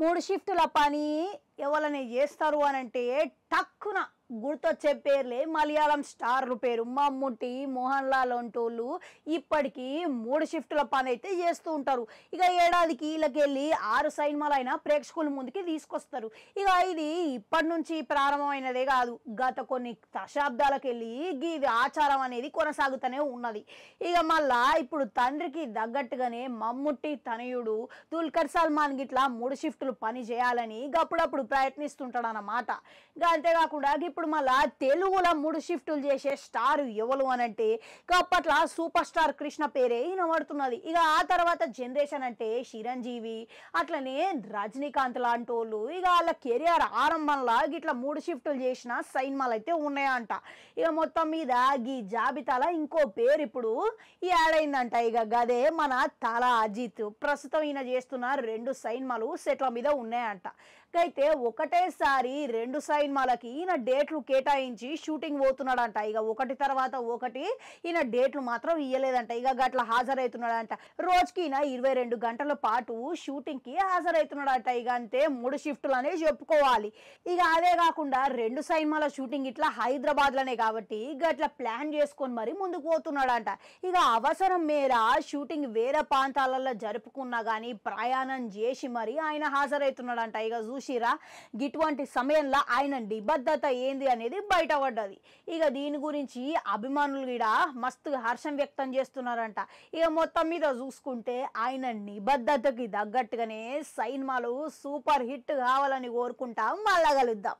3 షిఫ్టుల పని ఎవరైనా చేస్తారు అనంటే టక్కున గుర్తొచ్చే పేర్లే మలయాళం స్టార్లు పేరు మమ్ముట్టి, మోహన్ లాల్ వంటోళ్ళు ఇప్పటికీ 3 షిఫ్టుల పని అయితే చేస్తూ ఉంటారు. ఇక ఏడాదికి వీళ్ళకెళ్ళి 6 సినిమాలైనా ప్రేక్షకుల ముందుకి తీసుకొస్తారు. ఇక ఇది ఇప్పటి నుంచి ప్రారంభమైనదే కాదు, గత కొన్ని దశాబ్దాలకెళ్ళి ఇది ఆచారం అనేది కొనసాగుతూనే ఉన్నది. ఇక మళ్ళా ఇప్పుడు తండ్రికి తగ్గట్టుగానే మమ్ముట్టి తనయుడు దుల్కర్ సల్మాన్ గిట్లా 3 షిఫ్టులు పని చేయాలని అప్పుడప్పుడు ప్రయత్నిస్తుంటాడు అన్నమాట. అంతేకాకుండా ఇప్పుడు మళ్ళా తెలుగులో 3 షిఫ్టులు చేసే స్టార్ ఎవరు అనంటే అప్పట్లో సూపర్ స్టార్ కృష్ణ పేరే వినబడుతున్నది. ఇక ఆ తర్వాత జనరేషన్ అంటే చిరంజీవి, అట్లనే రజనీకాంత్ లాంటి వాళ్ళు ఇక వాళ్ళ కెరియర్ ఆరంభంలో ఇట్లా 3 షిఫ్టులు చేసిన సినిమాలు అయితే ఉన్నాయంట. ఇక మొత్తం మీద ఈ జాబితాలో ఇంకో పేరు ఇప్పుడు యాడ్ అయిందంట. ఇక గదే మన తల అజిత్. ప్రస్తుతం ఈయన చేస్తున్న 2 సినిమాలు సెట్ల మీద ఉన్నాయంట. అయితే ఒకటేసారి 2 సినిమాలకి ఈయన డేట్లు కేటాయించి షూటింగ్ పోతున్నాడంట. ఇక ఒకటి తర్వాత ఒకటి ఈయన డేట్లు మాత్రం ఇయ్యలేదంట. ఇక గట్ల హాజరవుతున్నాడంట. రోజుకి ఈయన 22 గంటల పాటు షూటింగ్ కి హాజరవుతున్నాడంట. ఇక అంతే 3 షిఫ్టులు అనే చెప్పుకోవాలి. ఇక అదే కాకుండా 2 సినిమాల షూటింగ్ ఇట్లా హైదరాబాద్ లోనే కాబట్టి గట్ల ప్లాన్ చేసుకొని మరి ముందుకు పోతున్నాడంట. ఇక అవసరం మేర షూటింగ్ వేరే ప్రాంతాలలో జరుపుకున్నా గానీ ప్రయాణం చేసి మరి ఆయన హాజరవుతున్నాడంట. ఇక చూసిరా ఇటువంటి సమయంలో ఆయన నిబద్ధత ఏంది అనేది బయటపడ్డది. ఇక దీని గురించి అభిమానులు కూడా మస్తు హర్షం వ్యక్తం చేస్తున్నారంట. ఇక మొత్తం మీద చూసుకుంటే ఆయన నిబద్ధతకి తగ్గట్టుగానే సినిమాలు సూపర్ హిట్ కావాలని కోరుకుంటా మళ్ళా కలుద్దాం.